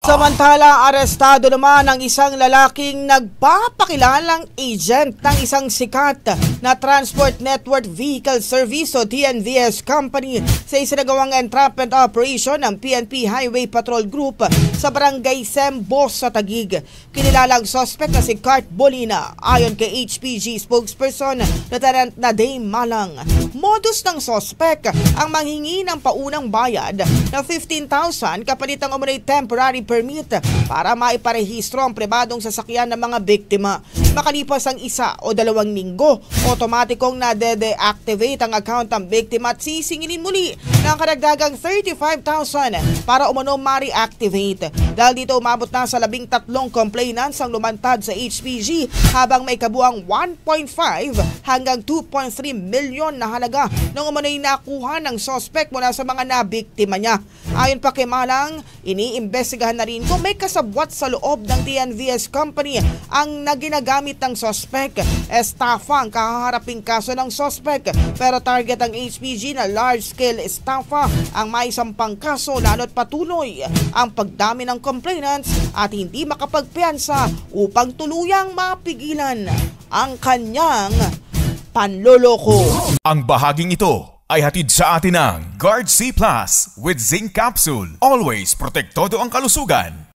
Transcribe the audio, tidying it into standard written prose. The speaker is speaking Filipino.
Samantala, arestado naman ang isang lalaking nagpapakilalang agent ng isang sikat na Transport Network Vehicle Service o TNVS Company sa isinagawang entrapment operation ng PNP Highway Patrol Group sa Barangay Sembos sa Taguig. Kinilalang suspect na si Cart Bolina ayon kay HPG spokesperson Lieutenant Naday Malang. Modus ng suspect ang manghingi ng paunang bayad na 15,000 kapalit ng umunoy temporary permit para maiparehistro ang pribadong sasakyan ng mga biktima. Makalipas ang 1 o 2 linggo, otomatikong na-deactivate ang account ng biktima at sisingilin muli ng karagdagang 35,000 para umano ma-reactivate. Dahil dito umabot na sa 13 complainants ang lumantad sa HPG habang may kabuang 1.5 hanggang 2.3 milyon na halaga ng umano'y nakuha ng suspect mula sa mga nabiktima niya. Ayon pa kay Malang, iniimbestigahan na rin kung may kasabwat sa loob ng TNVS Company ang naginagamit ng suspect. Estafa ang kahaharaping kaso ng suspect pero target ang HPG na large-scale estafa ang maisampang kaso lalo't patuloy ang pagdami ng complainants at hindi makapagpiyansa upang tuluyang mapigilan ang kanyang panloloko. Ang bahaging ito ay hatid sa atin ng Guard C Plus with Zinc Capsule. Always protektado ang kalusugan.